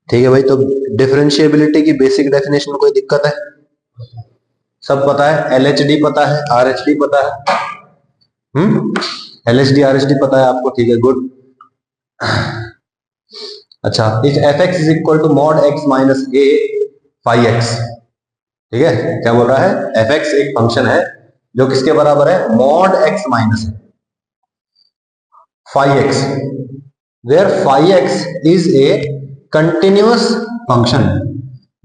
ठीक है भाई, तो डिफरेंशिएबिलिटी की बेसिक डेफिनेशन में कोई दिक्कत है? सब पता है, LHD पता है, RHD पता है, LHD RHD पता है आपको, ठीक है, गुड। अच्छा, if fx is equal to mod x minus a phi x, ठीक है, क्या बोल रहा है, fx एक फंक्शन है जो किसके बराबर है, mod x minus phi x, where phi x is a continuous function,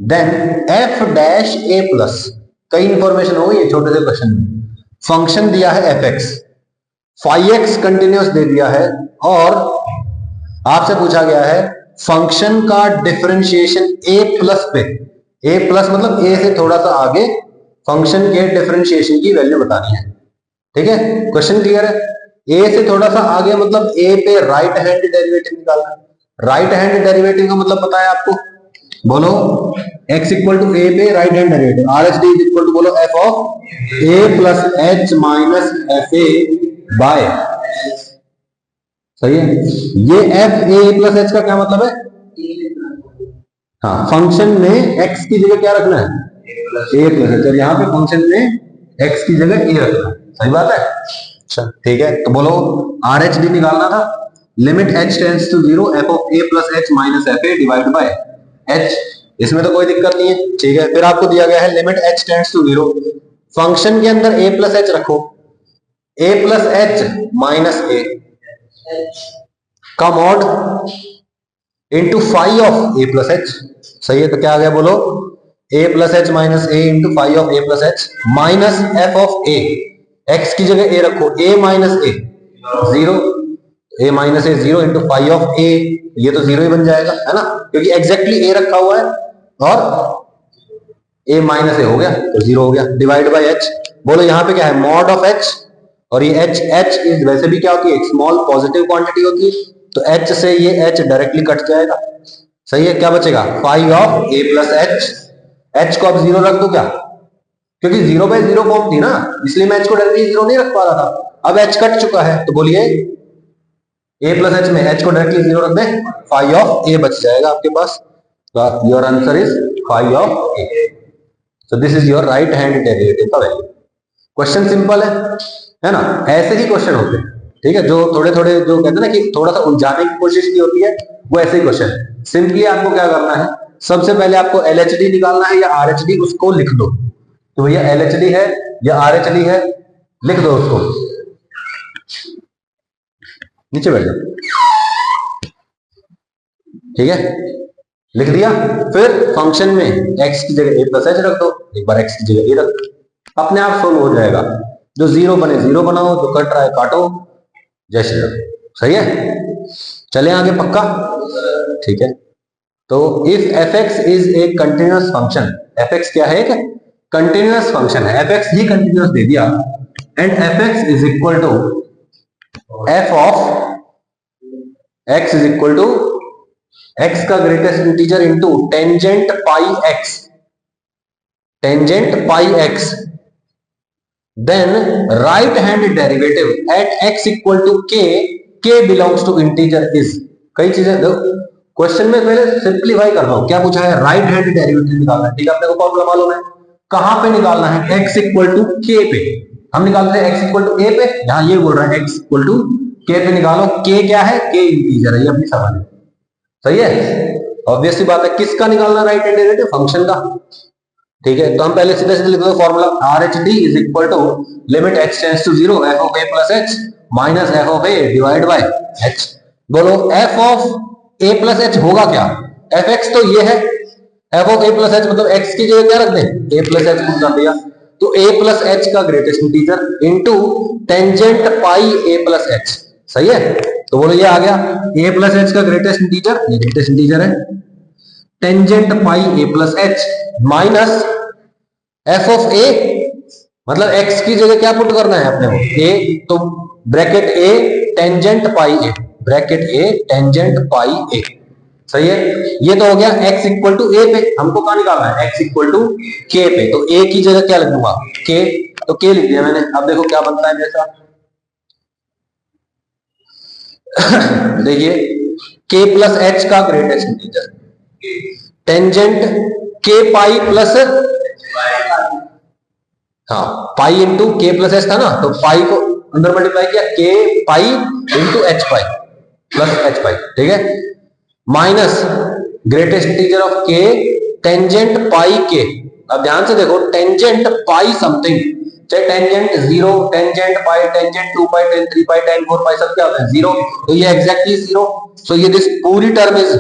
then f dash a plus, कई इंफॉर्मेशन हो गई है छोटे से क्वेश्चन में। फंक्शन दिया है fx, फाई x कंटिन्यूअस दे दिया है, और आपसे पूछा गया है फंक्शन का डिफरेंशिएशन a प्लस पे, a प्लस मतलब a से थोड़ा सा आगे फंक्शन के डिफरेंशिएशन की वैल्यू बतानी है, ठीक है, क्वेश्चन क्लियर है। a से थोड़ा सा आगे मतलब a पे राइट हैंड डेरिवेटिव निकालना है। राइट हैंड डेरिवेटिव का मतलब पता है आपको, बोलो, x इक्वल टू a पे right hand derivative, RHD is equal to बोलो f of a plus h minus fa by, सही है, ये f a प्लस h का क्या मतलब है, हाँ, फंक्शन में x की जगह क्या रखना है, a प्लस h, और यहाँ पे फंक्शन में x की जगह a रखना है, सही बात है। अच्छा ठीक है, तो बोलो RHD निकालना था, limit h tends to 0 f of a plus h minus fa divide by h, इसमें तो कोई दिक्कत नहीं है, ठीक है। फिर आपको दिया गया है limit h tends to 0, function के अंदर a प्लस h रखो, a plus h minus a का mod into phi of a plus h, सही है, तो क्या आ गया बोलो, a plus h minus a into phi of a plus h minus F of a, x की जगह a रखो, a minus a 0, a minus a 0 into phi of a, ये तो 0 ही बन जाएगा, है ना, क्योंकि एग्जैक्टली a रखा हुआ है और a माइनस ए हो गया तो 0 हो गया, डिवाइड बाय h, बोलो यहाँ पे क्या है, मॉड ऑफ h, और ये h इज वैसे भी क्या होती है, एक स्मॉल पॉजिटिव क्वांटिटी होती है, तो h से ये h डायरेक्टली कट जाएगा, सही है, क्या बचेगा, phi of a plus h को अब 0 रख दो क्या, क्योंकि 0 बाय 0 फॉर्म थी ना, इसलिए मैं h को डायरेक्टली 0 नहीं रख पा रहा था, अब h कट चुका है, तो बोलिए a प्लस h में h को डायरेक्टली 0 रख दे, फाई ऑफ a बच जाएगा आपके पास, तो your answer is phi of a, so this is your right hand derivative का वैल्यू। क्वेश्चन सिंपल है ना, ऐसे ही क्वेश्चन होते हैं, ठीक है, जो थोड़े थोड़े जो कहते हैं ना कि थोड़ा सा उलझाने की कोशिश की होती है, वो ऐसे ही क्वेश्चन है। सिंपली आपको क्या करना है, सबसे पहले आपको LHD निकालना है या RHD, उसको लिख दो, तो भैया LHD है या RHD है, लिख दो उसको, नीचे बैठ जाओ, ठीक है, लिख दिया, फिर फंक्शन में x की जगह a प्लस h रख दो, एक बार x की जगह a रख दो, अपने आप सोल्व हो जाएगा, जो 0 बने 0 बनाओ, जो कट रहा है काटो, जैसे रखो, सही है, चले आगे पक्का, ठीक है। तो if fx is a continuous function, fx क्या है, एक कंटिन्यूअस फंक्शन है, fx ही कंटिन्यूअस दे दिया, and fx is equal to f of x is equal to x का greatest integer into tangent pi x, tangent pi x, then right hand derivative at x equal to k belongs to integer is, कई चीजें question में पहले simplify कर रहा हूं, क्या पूछा है, राइट हैंड डेरिवेटिव निकालना है, ठीक है, अपने को फॉर्मूला मालूम है, कहां पे निकालना है, x इक्वल टू k पे, हम निकालते हैं x इक्वल टू a पे, यहां ये बोल रहा है x इक्वल टू k पे निकालो, k क्या है, k इंटीजर है, ये अपनी समझ है, सही है, ऑब्वियस सी बात है, किसका निकालना राइट हैंड डेरिवेटिव, फंक्शन का, ठीक है, तो हम पहले सीधे सीधे लिख दो formula, RHD is equal to limit h tends to 0 f of a plus h minus f of a divide by h, बोलो f of a plus h होगा क्या, fx तो ये है, f of a plus h मतलब x की जगह क्या रख दें, a प्लस h पुट कर दिया, तो a प्लस h का greatest integer into tangent pi a plus h, सही है, तो बोलो ये आ गया a प्लस h का ग्रेटेस्ट इंटीजर, ये ग्रेटेस्ट इंटीजर है, tangent pi a plus h minus f of a, मतलब x की जगह क्या पुट करना है अपने को, a, तो bracket a tangent pi a, bracket a tangent pi a, सही है, ये तो हो गया x इक्वल टू a पे, हमको कहां निकालना है, x इक्वल टू k पे, तो a की जगह क्या लिख दूंगा, k, तो k लिख दिया मैंने, अब देखो क्या बनता है मेरे साथ, देखिए k प्लस h का greatest integer, tangent k pi plus, हाँ pi into k plus h था ना, तो पाई को अंदर मल्टीप्लाई किया, k pi into h pi plus h pi, ठीक है। Minus greatest integer of k tangent pi k. अब ध्यान से देखो, टेंजेंट पाई समथिंग, चाहे tangent 0, tangent pi, tangent 2 pi, tan 3 pi, tan 4 pi, सब क्या होता है 0, तो ये एग्जैक्टली 0, सो ये दिस पूरी टर्म इज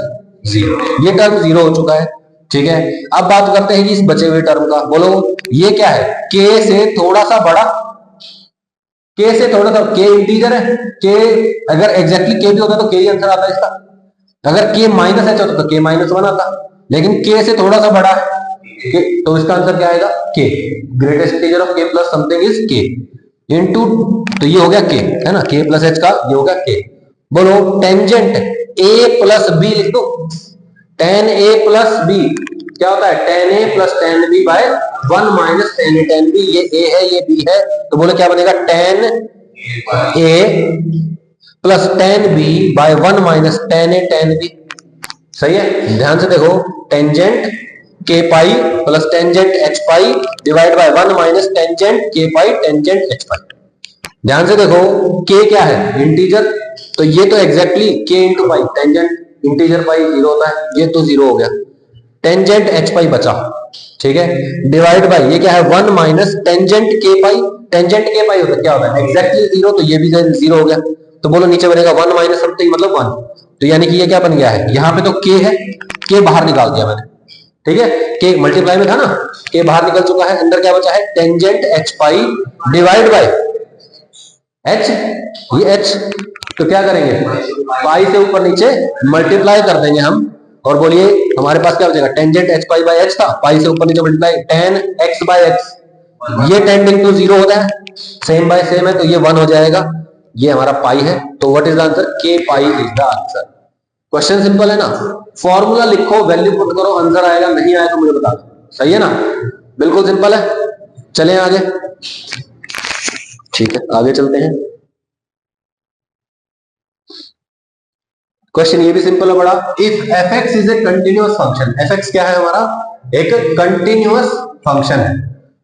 0, ये टर्म 0 हो चुका है, ठीक है। अब बात करते हैं कि इस बचे हुए टर्म का, बोलो ये क्या है, के से थोड़ा सा बड़ा, के से थोड़ा सा, के इंटीजर है, के अगर एग्जैक्टली के भी होता तो के ही आंसर आता है इसका, अगर के माइनस एच होता तो के माइनस 1 आता, लेकिन के से थोड़ा सा बड़ा है तो इसका आंसर क्या आएगा, के, ग्रेटेस्ट इंटीजर ऑफ के प्लस समथिंग इज के इनटू, तो ये हो गया के, है ना, के प्लस एच का ये हो गया के। बोलो टेंजेंट ए प्लस बी लिख दो, टेन ए प्लस बी क्या होता है, tan a plus tan b by 1 minus tan a tan b, ये ए है ये बी है, तो बोलो क्या बनेगा, tan a plus tan b by 1 minus tan a tan b, सही है। ध्यान से देखो, tangent k pi plus tangent h pi divide by 1 minus tangent k pi tangent h पाई। ध्यान से देखो, के क्या है, इंटीजर, तो ये तो एग्जैक्टली के इंटू पाई, टेंजेंट इंटीजर पाई 0 होता है, ये तो 0 हो गया, टेंजेंट एच पाई बचा, ठीक है, डिवाइड बाय ये क्या है 1 minus tangent k pi, tangent k पाई होता है क्या होता है एग्जैक्टली 0, तो ये भी 0 हो गया, तो बोलो नीचे बनेगा 1 माइनस समथिंग मतलब 1, तो यानी कि ये क्या बन गया है, यहाँ पे तो के है, के बाहर निकाल दिया मैंने, ठीक है, के मल्टीप्लाई में था ना, के बाहर निकल चुका है, अंदर क्या बचा है tangent h pi divide by H, ये एच, तो क्या करेंगे पाई से ऊपर नीचे मल्टीप्लाई कर देंगे हम, और बोलिए हमारे पास क्या बचेगा, tangent h pi by h था, पाई से ऊपर नीचे multiply tan x by x, ये टेंडिंग टू 0 होता है, सेम बाय सेम है, तो ये 1 हो जाएगा, ये हमारा पाई है, तो व्हाट इज द आंसर, के pi is the answer. Question simple है ना, फॉर्मूला लिखो, वैल्यू पुट करो, आंसर आएगा, नहीं आया तो मुझे बता दो, सही है ना, बिल्कुल सिंपल है। चलें आगे, ठीक है आगे चलते हैं। क्वेश्चन ये भी सिंपल है बड़ा, if F X is a continuous function, F x क्या है हमारा, एक कंटिन्यूअस फंक्शन है,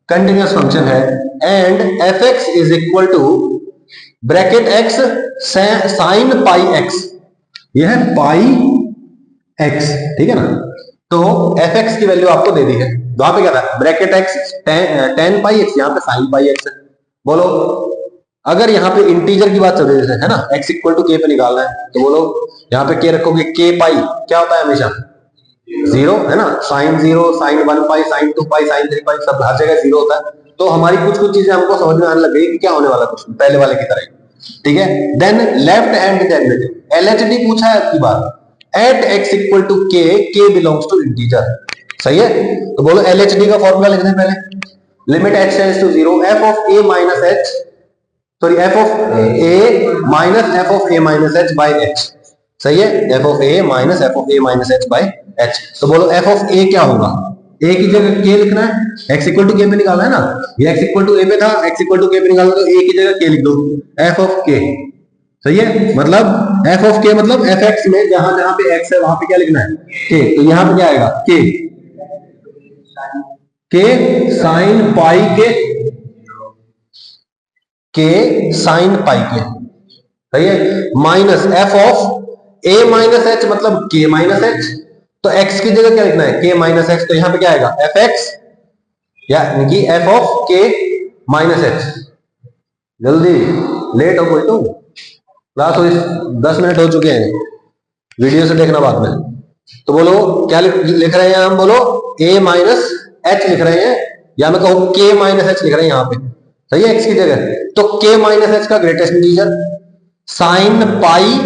कंटिन्यूअस फंक्शन है, and F X is equal to bracket x sine pi x, यह है पाई एक्स, ठीक है ना, तो एफ एक्स की वैल्यू आपको दे दी है, वहां पे क्या था ब्रैकेट एक्स टेन पाई एक्स, यहाँ पे साइन पाई एक्स है। बोलो अगर यहाँ पे इंटीजर की बात चल रही है ना, x इक्वल टू के पे निकालना है, तो बोलो यहाँ पे के रखोगे, के पाई क्या होता है हमेशा 0, है ना, साइन 0, साइन 1 पाई, साइन 2 पाई, साइन 3 पाई, सब हर जगह 0 होता है, तो हमारी कुछ कुछ चीजें हमको समझ में आने लग गई कि क्या होने वाला कुछ पहले वाले की तरह, ठीक है। Then left hand derivative, LHD पूछा है आपकी बात, at x equal to k belongs to integer, सही है, तो बोलो एलएचडी का फॉर्मूला लिख दें पहले, limit h tends to 0, f of a minus h, sorry f of a minus f of a minus h by h, सही है, f of a minus f of a minus h by h, तो बोलो f of a क्या होगा, a की जगह k लिखना है, x इक्वल टू k पे निकालना है ना, ये x इक्वल टू a पे था, x इक्वल टू k पे निकालना, तो a की जगह k लिख दो, f ऑफ k, सही है, मतलब f ऑफ k मतलब fx में जहां जहां पे x है वहां पे क्या लिखना है k, तो यहां पे क्या आएगा k sign pi k sign pi के, सही है, minus f of a minus h मतलब k माइनस h, तो x की जगह क्या लिखना है k माइनस x, तो यहां पे क्या आएगा fx, यानी कि f of k minus h, जल्दी लेट हो कोई तो क्लास हो, 10 मिनट हो चुके हैं, वीडियो से देखना बाद में, तो बोलो क्या लिख रहे हैं हम, बोलो a माइनस h लिख रहे हैं, या मैं कहूं k माइनस h लिख रहे हैं यहाँ पे, सही है, x की जगह, तो k माइनस h का greatest integer sine pi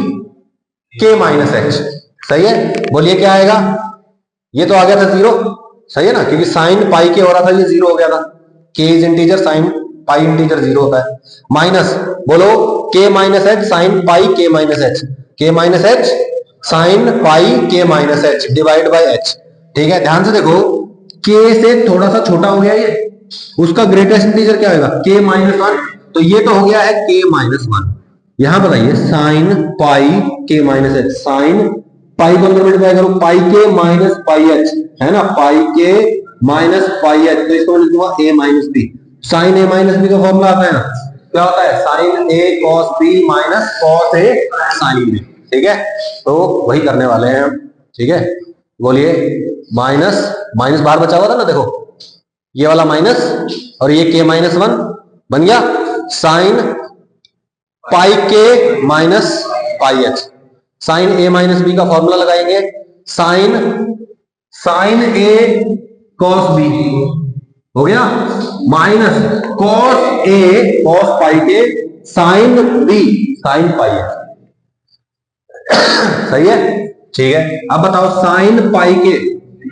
k minus h, सही है, बोलिए क्या आएगा, ये तो आ गया था 0, सही है ना, क्योंकि साइन पाई के हो रहा था, ये 0 हो गया था, k is integer, sine pi integer 0 होता है, माइनस बोलो k minus h sine pi k minus h, k minus h sine pi k minus h divide by h, ठीक है। ध्यान से देखो, k से थोड़ा सा छोटा हो गया ये, उसका ग्रेटेस्ट इंटीजर क्या होगा k माइनस 1, तो ये तो हो गया है k माइनस 1, यहां बताइए sine pi k minus h, sine pi को अंदर मल्टीप्लाई करो, पाई के माइनस पाई एच है ना, पाई के माइनस पाई एच, तो इसको मैं लिख दूंगा ए minus B. Sign a minus b का फॉर्मूला आता है ना, क्या होता है, sign a cos B minus cos A sine B. ठीक है, तो वही करने वाले हैं हम। ठीक है, बोलिए माइनस माइनस बाहर बचा हुआ था ना, देखो ये वाला माइनस और ये के माइनस वन बन गया sine pi k minus pi h. Sine a minus b का फॉर्मूला लगाएंगे, साइन ए कॉस बी हो गया minus cos a cos pi k sine b sine pi h. सही है, ठीक है। अब बताओ साइन पाई के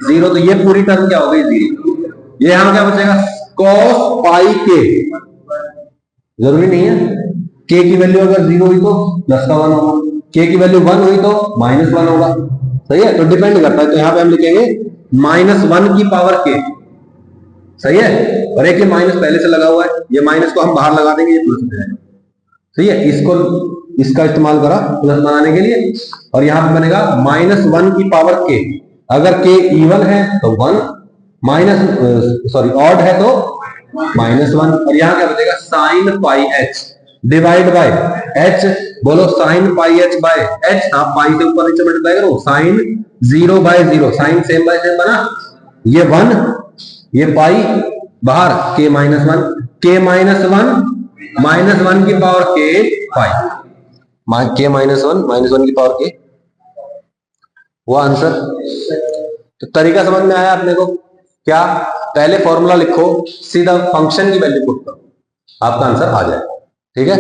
जीरो, तो ये पूरी टर्म क्या हो गई जीरो, ये यहां क्या बचेगा कॉस पाई के, जरूरी नहीं है के की वैल्यू अगर जीरो हुई तो प्लस का वन होगा, के की वैल्यू वन हुई तो माइनस वन होगा। सही है, तो डिपेंड करता है, तो यहां पे हम लिखेंगे माइनस वन की पावर के। सही है, और एक ये माइनस पहले से लगा हुआ है, ये माइनस को हम बाहर लगा देंगे, ये प्लस हो जाएगा। सही है, इसको इसका इस्तेमाल करा प्लस बनाने के लिए, और यहां पे बनेगा माइनस वन की पावर के। अगर के इवन है तो वन, माइनस सॉरी ऑड है तो माइनस वन, और यहां क्या बचेगा sine pi h divide by h. बोलो sine pi h by h, आप पाई से ऊपर नीचे मल्टीप्लाई करो, sine zero by zero, sine same by same बना, ये वन ये पाई बाहर k minus one, k minus one की power k pi, k minus one की पावर के, वो आंसर। तो तरीका समझ में आया अपने को क्या, पहले फॉर्मूला लिखो, सीधा फंक्शन की वैल्यू पुट करो, आपका आंसर आ जाएगा। ठीक है,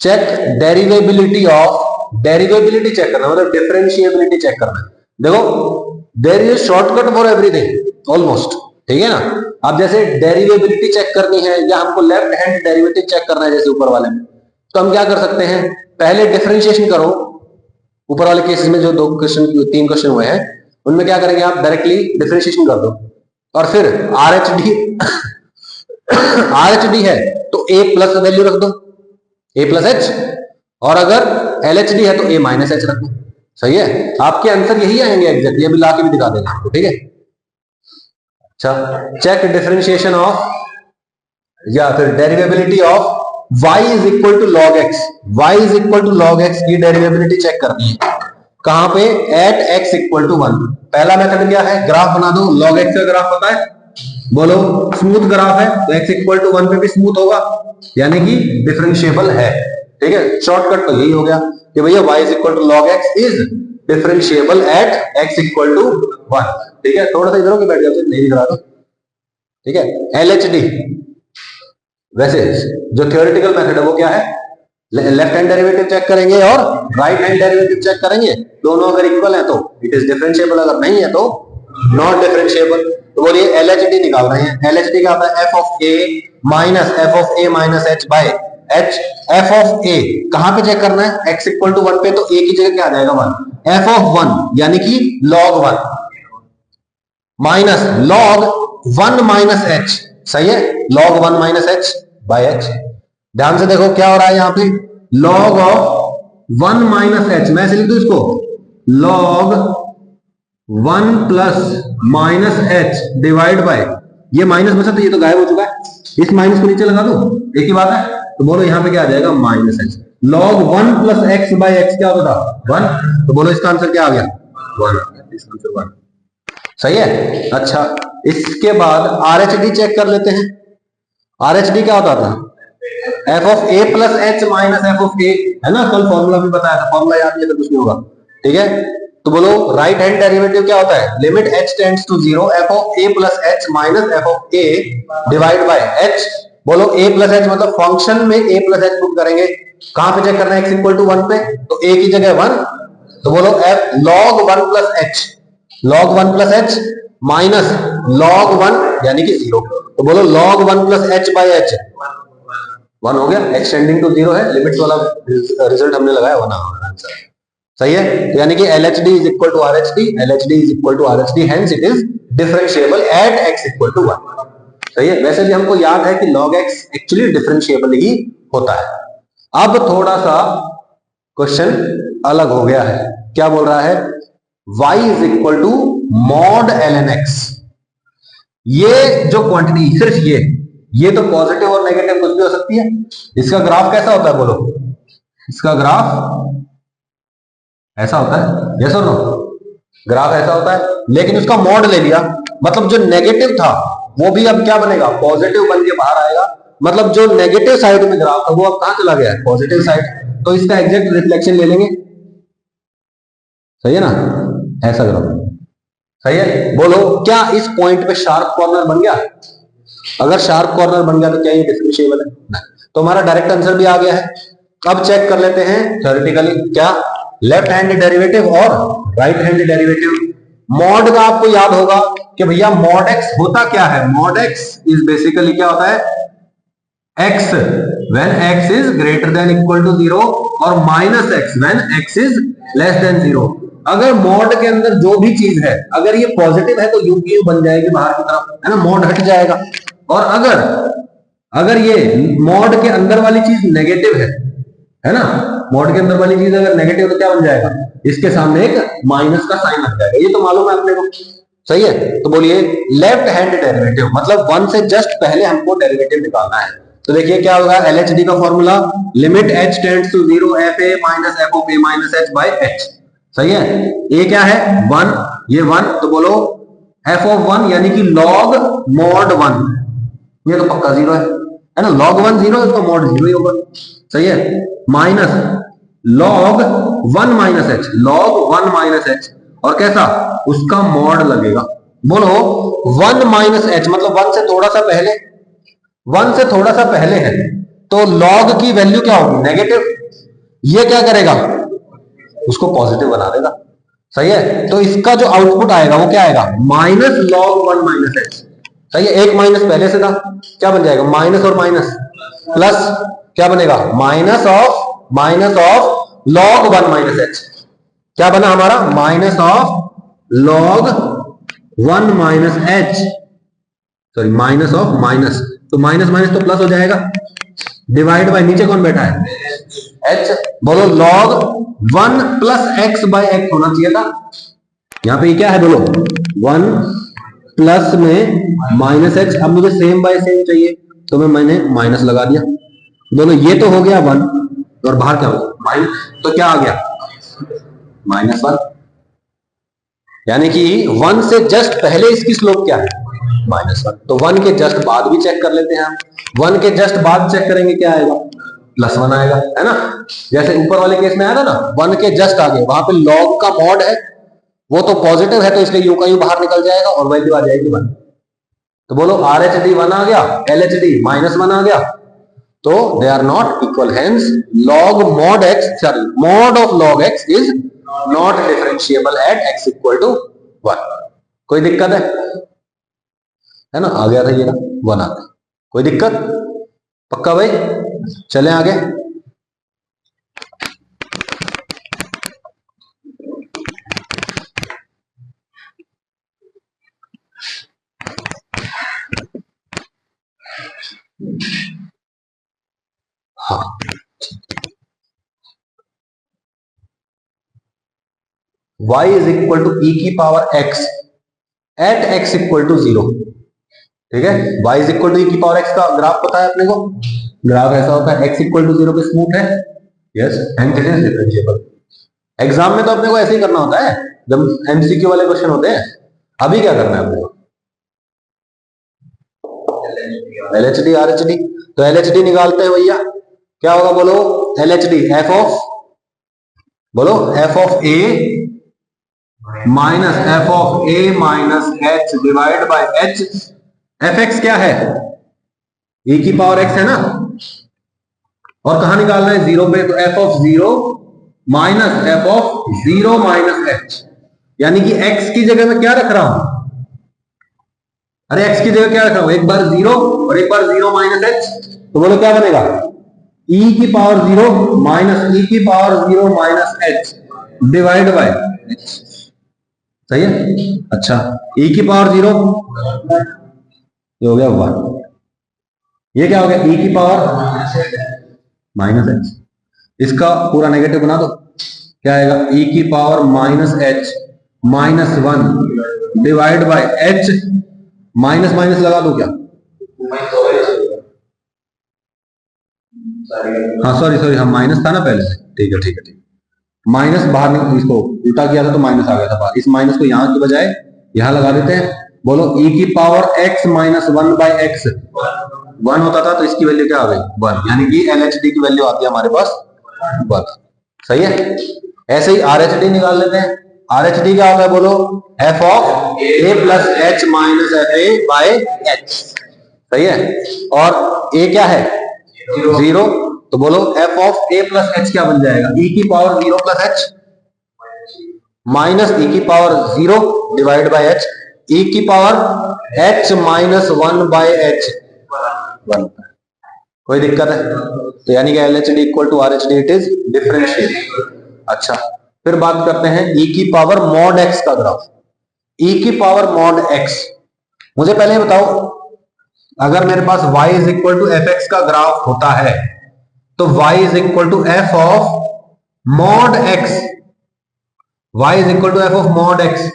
check derivability of, derivability check करना मतलब डिफरेंशिएबिलिटी चेक करना। देखो there is shortcut for everything almost. ठीक है ना, अब जैसे डेरिवेबिलिटी चेक करनी है या हमको लेफ्ट हैंड डेरिवेटिव चेक करना है जैसे ऊपर वाले में, तो हम क्या कर सकते हैं, पहले डिफरेंशिएशन करो। ऊपर वाले केसेस में जो दो क्वेश्चन, तीन क्वेश्चन हुए हैं, उनमें क्या करेंगे आप डायरेक्टली डिफरेंशिएशन कर दो, और फिर आरएचडी है तो ए प्लस वैल्यू रख दो, ए प्लस एच, और अगर एलएचडी है तो ए माइनस एच रख दो। सही है, आपके आंसर यही आएंगे एग्जैक्टली, अभी लाके भी दिखा देंगे आपको। ठीक है, अच्छा चेक डिफरेंशिएशन ऑफ या फिर derivability of y is equal to log x, y is equal to log x की डेरिवेबिलिटी चेक करनी है। कहां पे, at x equal to one. पहला मेथड क्या है, ग्राफ बना दो, log x का ग्राफ पता है, बोलो स्मूथ ग्राफ है तो x इक्वल टू वन पे भी स्मूथ होगा, यानी कि डिफरेंशिएबल है। ठीक है, शॉर्टकट तो यही हो गया कि भैया y is equal to log x is differentiable at x equal to one. ठीक है, थोड़ा सा इधर होके बैठ जाओ, नहीं दिख रहा तो। ठीक है, एलएचडी, वैसे जो थ्योरेटिकल मेथड है वो क्या है, लेफ्ट हैंड डेरिवेटिव चेक करेंगे और राइट हैंड डेरिवेटिव चेक करेंगे, दोनों अगर इक्वल है तो इट इज डिफरेंशिएबल, अगर नहीं है तो नॉट डिफरेंशिएबल। तो बोलिए एलएचडी निकाल रहे हैं, एलएचडी क्या होता है, f of a minus h by h. F of a कहां पे चेक करना है, एक्स इक्वल टू वन पे, तो ए की जगह क्या आ जाएगा वन, एफ ऑफ वन यानी कि log one minus log one minus H. सही है, log one minus h by H. ध्यान से देखो क्या हो रहा है यहाँ पे, log of one minus H, मैं लिख दूं इसको log one plus minus H divide bye, ये माइनस बचा तो ये तो गायब हो चुका है, इस माइनस को नीचे लगा दो, एक ही बात है। तो बोलो यहाँ पे क्या आ जाएगा, minus h. Log one plus x by x क्या होता था, वन, तो बोलो इसका आंसर क्या आ गया, वन। इसका आंसर वन। सही है, अच्छा इसके बाद आरएचडी चेक कर लेते हैं। आरएचडी क्या होता था, f of a plus h minus F of a, है ना, कल फॉर्मूला भी बताया था, फॉर्मूला याद नहीं है तो कुछ नहीं होगा। ठीक है, तो बोलो राइट हैंड डेरिवेटिव क्या होता है, limit h tends to zero, f of a plus h minus F of a divide by h. बोलो ए प्लस एच मतलब फंक्शन में ए प्लस एच पुट करेंगे, कहां पे चेक करना है, एक्स इक्वल टू वन पे, तो ए की जगह वन, तो बोलो F log one plus H, log one plus h minus log one यानी कि जीरो, तो बोलो log one plus H by H, one हो गया, एक्स टेंडिंग टू जीरो है, लिमिट्स वाला रिजल्ट हमने लगाया, वन आंसर। सही है, तो यानी कि LHD is equal to RHD, LHD is equal to RHD, hence it is differentiable at x equal to one. सही है, वैसे भी हमको याद है कि log x एक्चुअली डिफरेंशिएबल ही होता है। अब थोड़ा सा क्वेश्चन अलग हो गया है, क्या बोल रहा है, y is equal to mod ln x। ये जो क्वांटिटी सिर्फ ये तो पॉजिटिव और नेगेटिव कुछ भी हो सकती है। इसका ग्राफ कैसा होता है बोलो? इसका ग्राफ ऐसा होता है, यस और नो? ग्राफ ऐसा होता है, लेकिन उसका मॉड ले लिया, मतलब जो नेगेटिव था वो भी अब क्या बनेगा? पॉजिटिव बन के बाहर आएगा। मतलब जो नेगेटिव साइड में ग्राफ था वो अब कहां चला गया है? Positive side. तो इसका एग्जैक्ट रिफ्लेक्शन ले लेंगे, सही है ना? ऐसा ग्राफ सही है। बोलो क्या इस पॉइंट पे शार्प कॉर्नर बन गया? अगर शार्प कॉर्नर बन गया तो क्या ये डिफरेंशिएबल है? तो हमारा डायरेक्ट आंसर भी आ गया है। अब चेक कर लेते हैं थ्योरेटिकली, क्या लेफ्ट हैंड डेरिवेटिव और राइट हैंड डेरिवेटिव। मॉड का आपको याद होगा कि भैया मॉड एक्स होता क्या है? मॉड एक्स इज बेसिकली क्या होता है? X when x is greater than equal to 0 और minus x when x is less than 0। अगर मॉड के अंदर जो भी चीज है अगर ये पॉजिटिव है तो यू की यू बन जाएगी बाहर की तरफ, है ना? मॉड हट जाएगा। और अगर ये मॉड के अंदर वाली चीज नेगेटिव है ना? मॉड के अंदर वाली चीज अगर नेगेटिव तो क्या बन जाएगा? इसके सामने एक माइनस का साइन लग जाएगा। ये तो मालूम है अपने को, सही है? तो बोलिए लेफ्ट हैंड डेरिवेटिव मतलब 1 से जस्ट पहले हमको डेरिवेटिव निकालना है। तो देखिए क्या होगा? LHD का formula limit h tends to 0 fa minus f of a minus h by h। सही है? ये क्या है? 1, ये 1, तो बोलो f ऑफ 1 यानी कि log mod 1, ये तो पक्का 0 है ना? log 1 0 है तो mod 0 ही होगा, सही है? Minus log 1 minus h, log 1 minus h, और कैसा? उसका मॉड लगेगा। बोलो 1 माइनस h मतलब 1 से थोड़ा सा पहले, 1 से थोड़ा सा पहले है तो log की वैल्यू क्या होगी? नेगेटिव। ये क्या करेगा? उसको पॉजिटिव बना देगा, सही है? तो इसका जो आउटपुट आएगा वो क्या आएगा? Minus log 1 minus h। सही है? एक माइनस पहले से था, क्या बन जाएगा? माइनस और माइनस प्लस, क्या बनेगा? Minus of log 1 minus h। क्या बना हमारा? Minus of log 1 minus h, sorry minus of minus, तो माइनस माइनस तो प्लस हो जाएगा, डिवाइड बाय नीचे कौन बैठा है? h। बोलो log 1 plus x by x होना चाहिए था। यहां पे क्या है? बोलो 1 प्लस में माइनस h। अब मुझे सेम बाय सेम चाहिए तो मैंने माइनस लगा दिया। बोलो ये तो हो गया 1 और बाहर क्या हो गया? माइनस, तो क्या आ गया? माइनस 1। यानी कि 1 से जस्ट पहले इसकी स्लोप क्या है? माइनस 1। तो 1 के जस्ट बाद भी चेक कर लेते हैं हम। 1 के जस्ट बाद चेक करेंगे क्या आएगा? प्लस 1 आएगा, है ना? जैसे ऊपर वाले केस में आया था ना, 1 के जस्ट आगे वहां पे log का मॉड है, वो तो पॉजिटिव है तो इसलिए यू का यू बाहर निकल जाएगा और वैल्यू आ जाएगी 1। तो बोलो RHD 1 आ गया, LHD माइनस 1 आ गया, तो they are not equal, hence log mod x, sorry mod of log x is not differentiable at x equal to 1। कोई दिक्कत है ना? आ गया था ये ना 1 आ गया, कोई दिक्कत? पक्का भाई? चलें आगे। हाँ, y is equal to e की power x at x equal to 0। ठीक है? y is equal to e की पावर x का ग्राफ पता है अपने को? ग्राफ ऐसा होता है, x इक्वल टू 0 पे स्मूथ है, yes, and it is differentiable. Exam में तो अपने को ऐसे ही करना होता है जब MCQ वाले क्वेश्चन होते हैं। अभी क्या करना है अपने को? LHD RHD, तो LHD निकालते हैं भैया। क्या होगा बोलो? LHD f ऑफ, बोलो f of a minus f of a minus h divide by h। fx क्या है? e की पावर x है ना, और कहां निकालना है? 0 पे, तो f of 0 minus f of 0 minus h, यानी कि x की जगह में क्या रख रहा हूं? अरे x की जगह क्या रख रहा हूं? एक बार 0 और एक बार 0 माइनस h, तो बोलो क्या बनेगा? e की पावर 0 माइनस e की power 0 minus h divide by h। सही है? अच्छा, e की पावर 0 ये हो गया 1, ये क्या हो गया? e की पावर माइनस h, इसका पूरा नेगेटिव बना दो, क्या आएगा? e की power minus h -1 divide by h, minus minus लगा दो क्या? हाँ सॉरी सॉरी, हाँ माइनस था ना पहले से, ठीक है ठीक है ठीक है। माइनस बाहर इसको उल्टा किया था तो माइनस आ गया था बाहर, इस माइनस को यहां की बजाय यहां लगा देते हैं। बोलो e की पावर x -1 बाय x, 1 होता था तो इसकी वैल्यू क्या आ गई 1, यानी कि LHD की वैल्यू आती है हमारे पास 1। सही है। ऐसे ही RHD निकाल लेते हैं। RHD क्या होता है बोलो? f of a plus h minus f a by h। सही है। और a क्या है? 0। तो बोलो f of a plus h क्या बन जाएगा? e की power 0 plus h minus e की power 0 divide by h, e की power h minus 1 by h 1। कोई दिक्कत है? तो यानी कि LHD equal to RHD, it is differential. अच्छा, फिर बात करते हैं e की पावर मॉड x का ग्राफ। e की पावर मॉड x, मुझे पहले बताओ, अगर मेरे पास y is equal to f x का ग्राफ होता है तो y is equal to f of mod x, y is equal to f of mod x।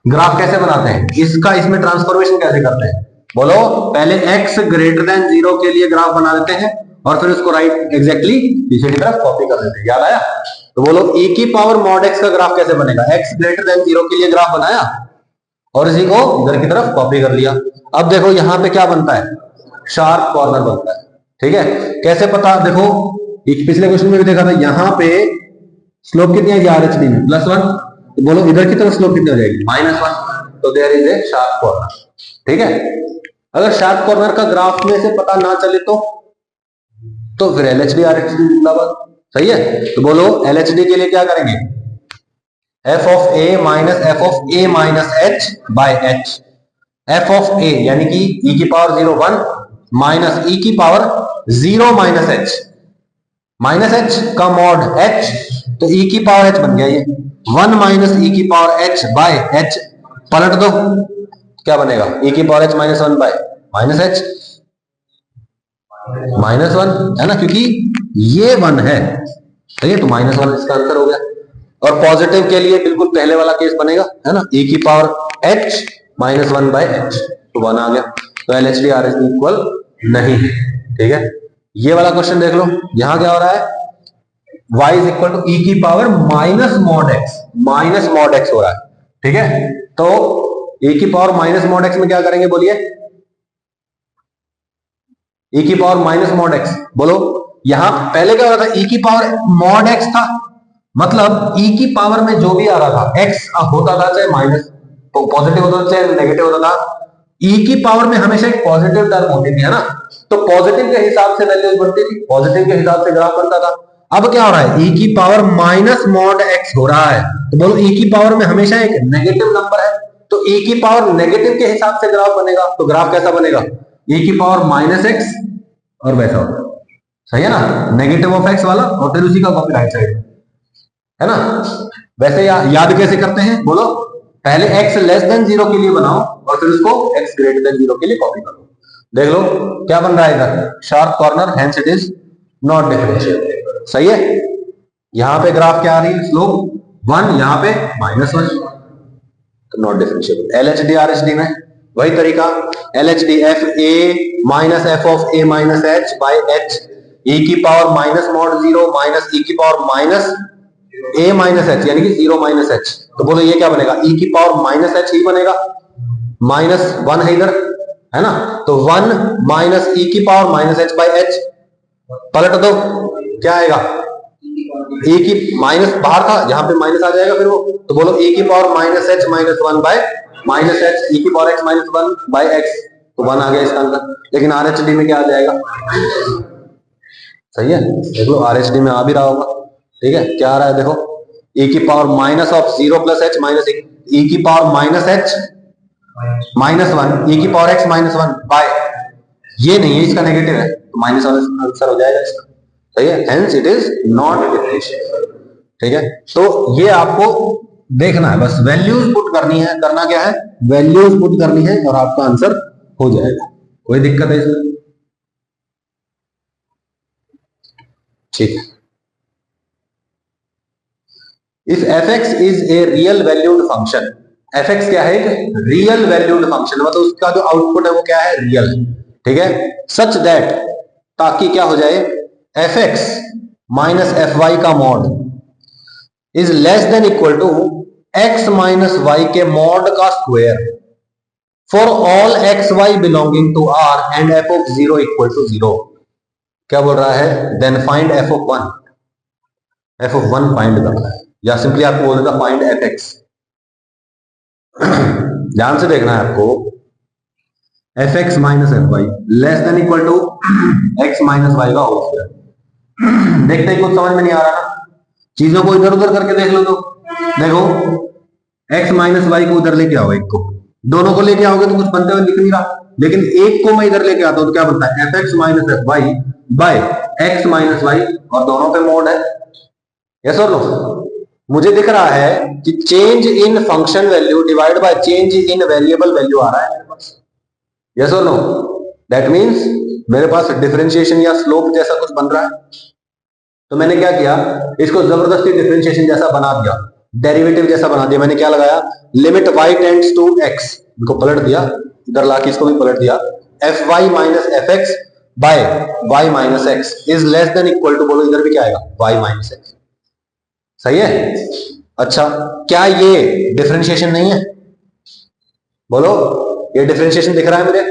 Graph कैसे बनाते हैं इसका, इसमें ट्रांसफॉर्मेशन कैसे करते हैं बोलो? पहले x ग्रेटर देन 0 के लिए ग्राफ बना देते हैं और फिर उसको राइट एग्जैक्टली पीछे की तरफ कॉपी कर देते हैं। याद आया? तो बोलो e की पावर मॉड x का ग्राफ कैसे बनेगा? x ग्रेटर देन 0 के लिए ग्राफ बनाया और इसी को इधर की तरफ कॉपी कर लिया। अब देखो यहां पे क्या बनता है? शार्प कॉर्नर बनता है। ठीक है, कैसे पता? देखो पिछले क्वेश्चन में भी देखा था, यहां पे स्लोप कितनी है RHD में? +1। तो बोलो इधर की तरफ स्लोप कितनी हो जाएगी? -1। तो there is a sharp corner. ठीक है। अगर शार्प कॉर्नर का ग्राफ में से पता ना चले तो फिर LHD RHD जिंदाबाद। सही है। तो बोलो LHD के लिए क्या करेंगे? f of a minus F of a minus h by h। f of a यानी कि e की पावर 0 1 माइनस e की power 0 minus h, minus h का मॉड h, तो e की पावर h बन गया ये 1 माइनस e की पावर h बाय h। पलट दो, क्या बनेगा? e की power h minus 1 by minus h -1 है ना, क्योंकि ये 1 है। सही है, तो -1 इसका आंसर हो गया। और पॉजिटिव के लिए बिल्कुल पहले वाला केस बनेगा, है ना, e की पावर h -1 बाय h, तो 1 आ गया। तो LHD RHD इक्वल नहीं है। ठीक है, ये वाला क्वेश्चन देख लो, यहां क्या हो रहा है? y is equal to e की पावर माइनस मॉड x हो रहा है। ठीक है, तो e की पावर माइनस मॉड x में क्या करेंगे बोलिए? e की पावर माइनस मॉड x, बोलो यहां पहले क्या हो रहा था? e की पावर मॉड x था, मतलब e की पावर में जो भी आ रहा था x होता था, चाहे माइनस तो पॉजिटिव होता था चाहे नेगेटिव होता था, e की पावर में हमेशा एक पॉजिटिव टर्म होती थी, है ना। तो पॉजिटिव के हिसाब से वैल्यूज बनती थी, पॉजिटिव के हिसाब से ग्राफ बनता था। अब क्या हो रहा है? e की पावर माइनस मॉड x हो रहा है, तो बोलो e की पावर में हमेशा एक नेगेटिव नंबर है, तो e की पावर नेगेटिव के हिसाब से ग्राफ बनेगा। तो ग्राफ कैसा बनेगा? e की पावर माइनस x और वैसा होगा। सही है ना, नेगेटिव ऑफ x वाला और फिर उसी का कॉपी राइट साइड, है ना। वैसे याद कैसे करते हैं बोलो? पहले x लेस देन 0 के लिए बनाओ और फिर उसको x ग्रेटर देन 0 के लिए कॉपी करो। देख लो क्या बन रहा है इधर? Sharp corner, hence it is not differentiable. सही है। यहां पे ग्राफ क्या आ रही है? स्लोप 1, यहां पे -1, तो नॉट डिफरेंशिएबल। LHD RHD में वही तरीका, LHD F A minus F of a minus h by h, e की power minus mod 0 minus e की power minus a minus h, यानी कि 0 माइनस h। तो बोलो ये क्या बनेगा? e की पावर माइनस h ही बनेगा, -1 है इधर, है ना। तो 1 माइनस e की power minus h by h, पलट दो क्या आएगा? e की माइनस बाहर था, यहां पे माइनस आ जाएगा फिर वो, तो बोलो e की power minus h minus 1 by minus h, e की power x minus 1 by x, तो 1 आ गया इसका आंसर। लेकिन RHD में क्या आ जाएगा? सही है, देख लो RHD में आ भी रहा होगा। ठीक है, क्या आ रहा है देखो? e की power minus of 0 plus h minus e की power minus h minus 1, e की पावर x माइनस 1 बाय, ये नहीं है, इसका नेगेटिव है, तो माइनस वाला आंसर हो जाएगा इसका। सही है, hence it is not differentiable. ठीक है, तो ये आपको देखना है, बस वैल्यूज पुट करनी है। करना क्या है? वैल्यूज पुट करनी है और आपका आंसर हो जाएगा। कोई दिक्कत है इसमें? ठीक है। If F X is a real valued function, F x क्या है, एक रियल वैल्यूड फंक्शन, मतलब उसका जो आउटपुट है वो क्या है, रियल है, ठीक है, सच दैट, ताकि क्या हो जाए, f x minus F y का mod is less than equal to x minus y के मॉड का square for all x y belonging to R and f of zero equal to zero. क्या बोल रहा है, then find f of one, f of one find करना है, या simply आपको बोल देगा फाइंड एफ एक्स। ध्यान से देखना है आपको, F x minus F Y less than equal to x minus Y का होल स्क्वायर। देखते ही कुछ समझ में नहीं आ रहा ना, चीजों को इधर उधर करके देख लो, तो देखो एक्स माइनस वाई को उधर लेके आओ, एक को, दोनों को लेके आओगे तो कुछ बनते हुए दिख नहीं रहा, लेकिन एक को मैं इधर लेके आता हूं तो क्या बनता है, F x minus F Y by X minus Y, और दोनों पे मोड है, यस और नो। मुझे दिख रहा है कि change in function value divide by change in variable value आ रहा है मेरे पास, यस और नो। दैट मींस मेरे पास डिफरेंशिएशन या स्लोप जैसा कुछ बन रहा है, तो मैंने क्या किया, इसको जबरदस्ती डिफरेंशिएशन जैसा बना दिया, डेरिवेटिव जैसा बना दिया। मैंने क्या लगाया, limit y tends to x, इनको पलट दिया, इधर लाके इसको भी पलट दिया, F Y minus F X by Y minus X is less than equal to, बोलो इधर भी क्या आएगा, वाई माइनस एक्स, सही है। अच्छा, क्या ये डिफरेंशिएशन नहीं है, बोलो ये डिफरेंशिएशन दिख रहा है मुझे,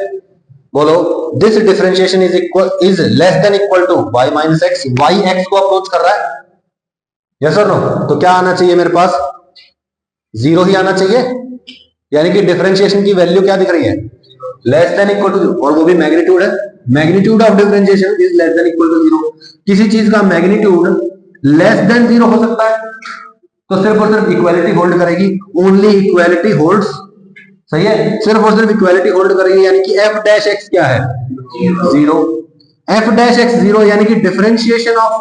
बोलो this differentiation is less than equal to Y minus X, Y X को अप्रोच कर रहा है, यस और नो। तो क्या आना चाहिए मेरे पास, जीरो ही आना चाहिए, यानी कि डिफरेंशिएशन की वैल्यू क्या दिख रही है, less than equal to zero, और वो भी मैग्नीट्यूड है, magnitude of differentiation is less than equal to zero. किसी चीज का मैग्नीट्यूड लेस देन जीरो हो सकता है तो सिर्फ और सिर्फ इक्वालिटी होल्ड करेगी, ओनली इक्वालिटी होल्ड्स, सही है, सिर्फ और सिर्फ इक्वालिटी होल्ड करेगी, यानी कि एफ डैश एक्स क्या है, zero, F dash x zero, यानी कि differentiation of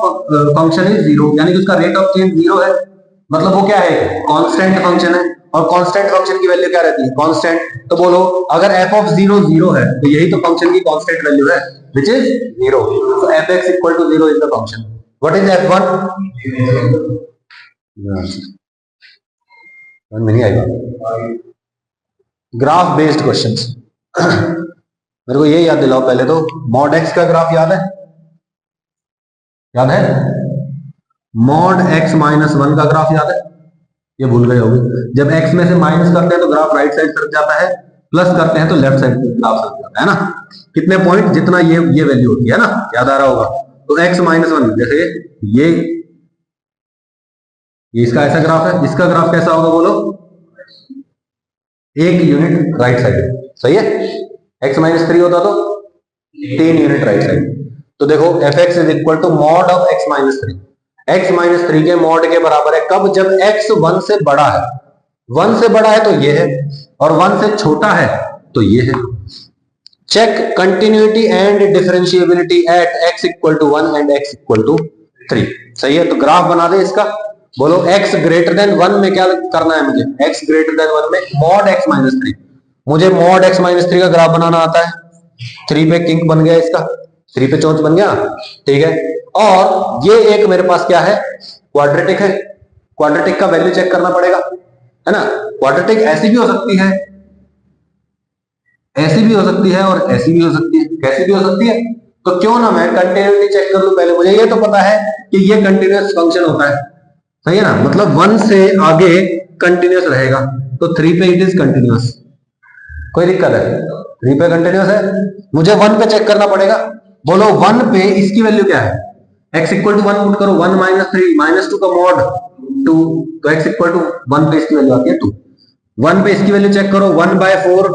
function is zero, यानी कि उसका रेट ऑफ चेंज जीरो है, मतलब वो क्या है, कांस्टेंट फंक्शन है, और कांस्टेंट फंक्शन की वैल्यू क्या रहती है, कांस्टेंट। तो बोलो अगर एफ ऑफ जीरो जीरो है तो यही तो फंक्शन की कांस्टेंट वैल्यू है, which is zero, so F X equal to zero is the function. What is F one, नहीं आएगा, ग्राफ बेस्ड क्वेश्चंस। मेरे को ये याद दिलाओ पहले तो, मॉड एक्स का ग्राफ याद है, याद है, मॉड एक्स माइनस वन का ग्राफ याद है, ये भूल गए होगे। जब एक्स में से माइनस करते हैं तो ग्राफ राइट साइड तरफ जाता है, प्लस करते हैं तो लेफ्ट साइड ग्राफ तरफ जाता है ना, कितने पॉइंट जितना ये वैल्यू होती है ना, याद आ रहा होगा। तो एक्स माइनस वन, जैसे ये इसका ऐसा ग्राफ है, इसका ग्राफ कैसा होगा बोलो, एक यूनिट राइट साइड, सही है, एक्स माइनस थ्री होता तो 3 यूनिट राइट साइड। तो देखो F X is equal to mod of X minus three, X minus three के मॉड के बराबर है कब, जब एक्स वन से बड़ा है, वन से बड़ा है तो ये है, और वन से छोटा है तो ये है। Check continuity and differentiability at X equal to one and X equal to three, सही है। तो ग्राफ बना दे इसका, बोलो x ग्रेटर देन वन में क्या करना है मुझे, x ग्रेटर देन वन में मॉड x माइनस थ्री, मुझे मॉड x माइनस थ्री का ग्राफ बनाना आता है, 3 पे किंक बन गया इसका, 3 पे चोंच बन गया, ठीक है। और ये एक मेरे पास क्या है, क्वाड्रेटिक है, क्वाड्रेटिक का वैल्यू चेक करना पड़ेगा, है ना। क्वाड्रेटिक ऐसी भी हो सकती है, ऐसी भी हो सकती है, और ऐसी भी हो सकती है, कैसी भी हो सकती है। तो क्यों ना मैं कंटिन्यूटी चेक कर लूं पहले, मुझे ये तो पता है कि ये कंटिन्यूअस फंक्शन होता है, सही है ना, मतलब वन से आगे कंटिन्यूअस रहेगा, तो 3 पे इट इज कंटिन्यूअस, कोई दिक्कत है, 3 पे कंटिन्यूअस है, मुझे 1 पे चेक करना पड़ेगा। बोलो 1 पे इसकी वैल्यू क्या है, x इक्वल टू 1 पुट करो, 1 माइनस थ्री, माइनस 2 का मॉड 2, तो x इक्वल टू 1 पे इसकी वैल्यू आती है 2। 1 पे इसकी वैल्यू चेक करो, 1 बाय 4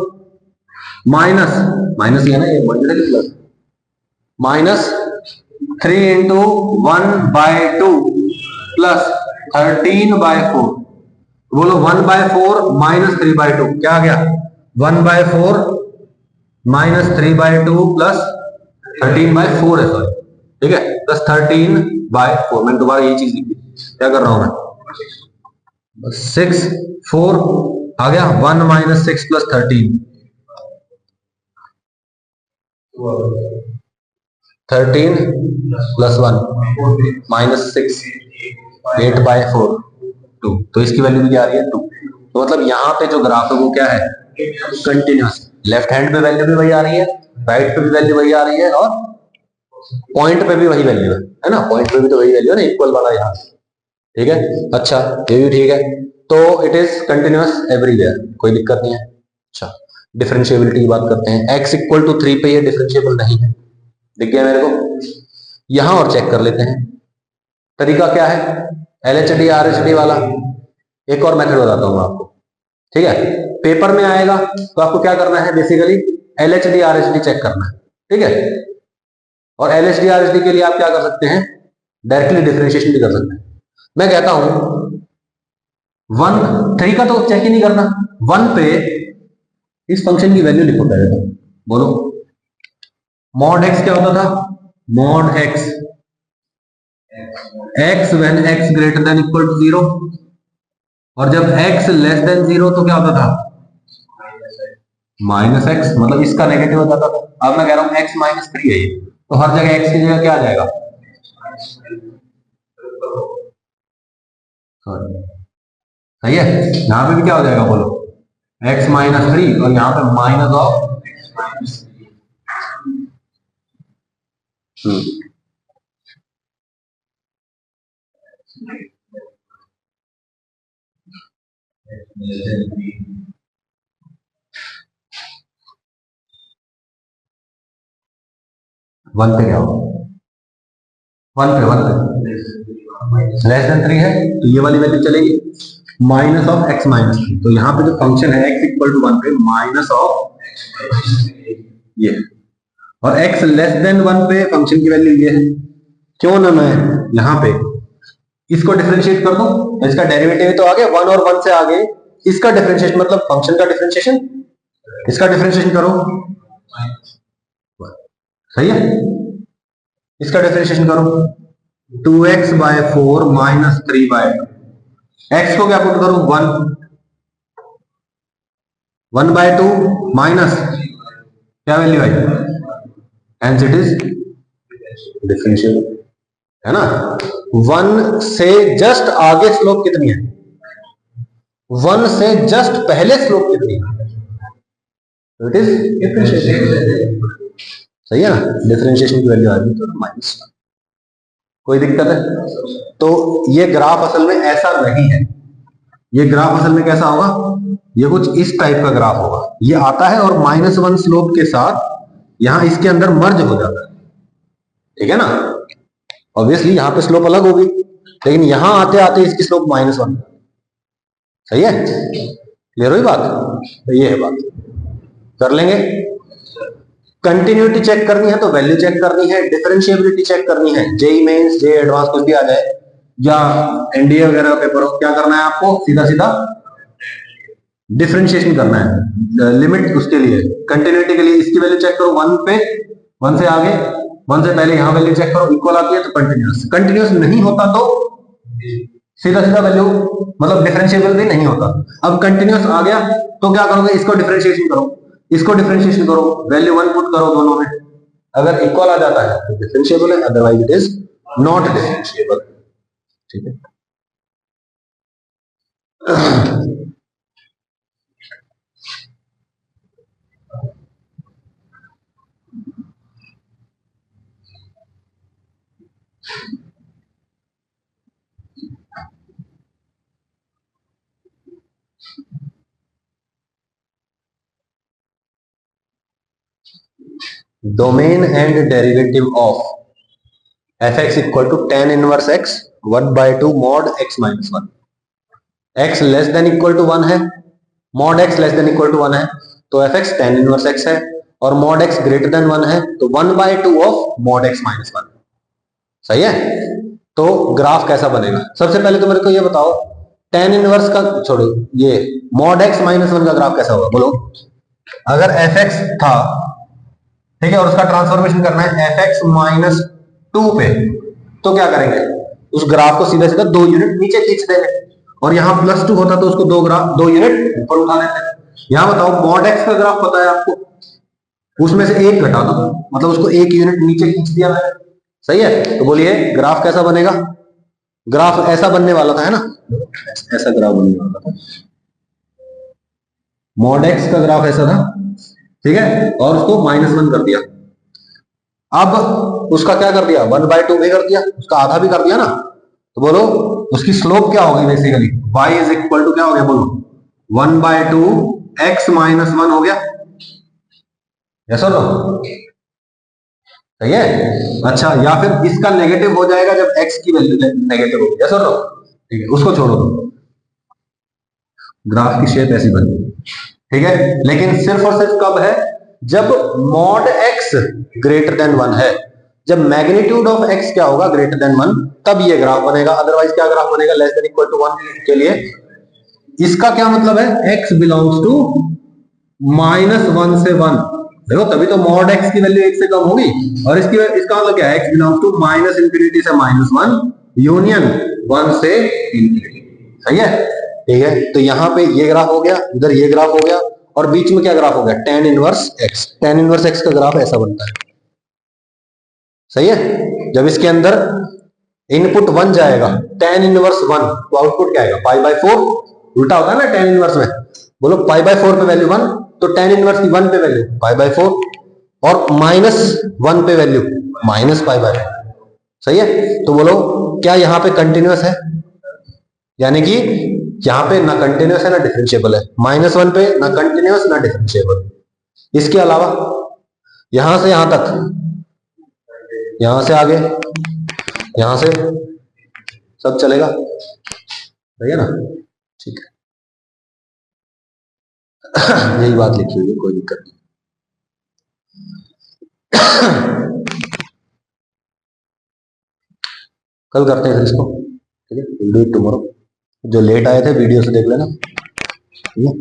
माइनस, माइनस ही है ना, ये multiply plus, minus 3 into 1 by 2 plus 13 by 4, बोलो 1 बाय 4 माइनस 3 बाय 2 क्या आ गया, 1 by 4 minus 3 by 2 plus 13 by 4 है, सॉरी, ठीक है, प्लस 13 बाय 4। मैंने दोबारा यही चीज लिखी, क्या कर रहा हूं मैं, 6 4 आ गया, 1 minus 6 plus 13 plus 1 minus 6 8 by 4 2, तो इसकी वैल्यू भी क्या आ रही है 2। तो मतलब यहाँ पे जो ग्राफ है वो क्या है, कंटिन्यूस। लेफ्ट हैंड पे वैल्यू भी वही आ रही है, राइट पे भी वैल्यू वही आ रही है, और पॉइंट पे भी वही वैल्यू है ना, पॉइंट पे भी तो वही वैल्यू है ना, इक्वल वाला यहाँ। ठीक है, अच्छा ये भी ठीक है। तो इट इज कंटिन्यूअस एवरीवेयर, कोई दिक्कत नहीं है। अच्छा, डिफरेंशिएबिलिटी की बात करते हैं। x इक्वल टू 3 पे ये डिफरेंशिएबल नहीं है, दिख गया मेरे को। यहां और चेक कर लेते हैं, तरीका क्या है, LHD RHD वाला। एक और मेथड बताता हूं आपको, ठीक है। पेपर में आएगा तो आपको क्या करना है, बेसिकली LHD RHD चेक करना है, ठीक है। और LHD RHD के लिए आप क्या कर सकते हैं, डायरेक्टली डिफरेंशिएशन भी कर सकते हैं। मैं कहता हूं 3 का तो चेक ही नहीं करना, 1 पे इस फंक्शन की वैल्यू लिखो पहले तो, बोलो मॉड x क्या होता था, mod x when x greater than equal to 0, और जब x लेस देन 0 तो क्या होता था, माइनस एक्स, मतलब इसका नेगेटिव हो जाता था। अब मैं कह रहा हूं x -3 है ये, तो हर जगह x की जगह क्या आ जाएगा, सही है। यहां पे भी क्या हो जाएगा बोलो, x -3, और यहां पे माइनस ऑफ 1 पे क्या होगा, 1 पे लेस देन 3 है, तो ये वाली वैल्यू चलेगी, माइनस ऑफ x -3। तो यहाँ पे जो फंक्शन है x इक्वल टू 1 पे माइनस ऑफ ये, और x लेस देन 1 पे फंक्शन की वैल्यू ये है। क्यों ना मैं यहाँ पे इसको डिफरेंशिएट कर दूं, इसका डेरिवेटिव तो आगे 1 और 1 से आगे, इसका डिफरेंशिएशन मतलब फंक्शन का डिफरेंशिएशन, इसका डिफरेंशिएशन करो, सही है। इसका डिफरेंशिएशन करो, 2x/4 -3/2, x को क्या पुट करूं 1, 1/2 माइनस क्या value I, hence it is differentiable, है ना। 1 से जस्ट आगे स्लोप कितनी है, 1 से जस्ट पहले स्लोप कितनी है, तो इट इज डिफरेंशिएबल, सही है ना। डिफरेंशिएशन की वैल्यू आ रही है तो माइनस, कोई दिक्कत है। तो ये ग्राफ असल में ऐसा नहीं है, ये ग्राफ असल में कैसा होगा, ये कुछ इस टाइप का ग्राफ होगा, ये आता है और -1 स्लोप के साथ यहां इसके अंदर मर्ज हो जाता है, ठीक है ना। ऑब्वियसली यहां पे स्लोप अलग होगी, लेकिन यहां आते आते इसकी स्लोप -1, सही है, क्लियर हुई बात, तो ये है बात, कर लेंगे। कंटिन्यूटी चेक करनी है तो वैल्यू चेक करनी है, डिफरेंशिएबिलिटी चेक करनी है, जेई मेंस जे एडवांस कुछ भी आ जाए, या एनडीए वगैरह का पेपर हो, क्या करना है आपको, सीधा सीधा डिफरेंशिएशन करना है। लिमिट उसके लिए, कंटिन्यूटी के लिए इसकी वैल्यू चेक करो 1 पे, 1 से आगे, 1 से पहले यहां वैल्यू चेक करो, इक्वल आती है तो कंटिन्यूअस, कंटिन्यूअस नहीं होता तो सीधा सीधा वैल्यू मतलब डिफरेंशिएबल भी नहीं होता। अब कंटिन्यूअस आ गया तो क्या करोगे, इसको डिफरेंशिएशन करो, इसको डिफरेंशिएशन करो, वैल्यू 1 पुट करो दोनों में, अगर इक्वल आ जाता है तो डिफरेंशिएबल है, otherwise it is not differentiable, ठीक है। Domain and derivative of fx equal to tan inverse x 1/2 mod x minus 1, x less than equal to 1 है, mod x less than equal to 1 है, तो fx tan inverse x है, और mod x greater then 1 है तो 1/2 of mod x minus 1, सही है। तो ग्राफ कैसा बनेगा, सबसे पहले तो मेरे को ये बताओ, tan इनवर्स का छोड़ो, ये mod x minus 1 का ग्राफ कैसा होगा बोलो। अगर fx था, ठीक है, और उसका ट्रांसफॉर्मेशन करना है fx-2 पे, तो क्या करेंगे, उस ग्राफ को सीधा सीधा 2 यूनिट नीचे खींच देंगे, और यहां +2 होता तो उसको 2 यूनिट ऊपर उठा देते। यहां बताओ mod x का ग्राफ पता है आपको, उसमें से 1 घटा दो, मतलब उसको 1 यूनिट नीचे खींच दिया मैंने, सही है। तो बोलिए ग्राफ कैसा बनेगा, ग्राफ ऐसा बनने वाला था, है ना, ऐसा ग्राफ बनने वाला था, मॉड एक्स का ग्राफ ऐसा था, ठीक है, और उसको -1 कर दिया। अब उसका क्या कर दिया, 1/2 भी कर दिया, उसका आधा भी कर दिया ना, तो बोलो उसकी स्लोप क्या होगी basically, y is equal to क्या हो गया, बोलो 1/2 x -1 हो गया, ऐसा नो, सही है। अच्छा, या फिर इसका नेगेटिव हो जाएगा जब x की वैल्यू नेगेटिव होगी, ऐसा नो, ठीक है, उसको छोड़ो, ग्राफ की शेप ऐसी बनी, ठीक है, लेकिन सिर्फ और सिर्फ कब है, जब मॉड x ग्रेटर देन 1 है, जब मैग्नीट्यूड ऑफ x क्या होगा, ग्रेटर देन 1, तब ये ग्राफ बनेगा, अदरवाइज क्या ग्राफ बनेगा, लेस देन इक्वल टू 1 के लिए। इसका क्या मतलब है, x बिलोंग्स टू -1 से 1, देखो तभी तो मॉड x की वैल्यू 1 से कम होगी, और इसका मतलब क्या है, x बिलोंग्स टू -∞ से -1 यूनियन 1 से ∞, सही है, ठीक है। तो यहाँ पे ये ग्राफ हो गया, इधर ये ग्राफ हो गया, और बीच में क्या ग्राफ हो गया, tan inverse x, tan inverse x का ग्राफ ऐसा बनता है, सही है। जब इसके अंदर इनपुट 1 जाएगा, tan इनवर्स 1, तो आउटपुट क्या आएगा, π/4, उल्टा होता है ना tan इनवर्स में, बोलो π/4 पे वैल्यू 1, तो tan इनवर्स की 1 पे वैल्यू π/4, और -1 पे वैल्यू -π/4, सही है। तो बोलो क्या यहाँ पे कंटिन्यूअस है, यानी कि यहाँ पे ना कंटिन्यूअस है ना डिफरेंशिएबल है, -1 पे ना कंटिन्यूअस ना डिफरेंशिएबल। इसके अलावा यहां से यहां तक, यहां से आगे, यहां से सब चलेगा, सही है ना, ठीक है। यही बात लिखी हुई है, कोई दिक्कत नहीं। कल करते हैं फिर इसको, ठीक है, विल डू इट टुमारो। जो लेट आए थे वीडियो से देख लेना, ठीक है।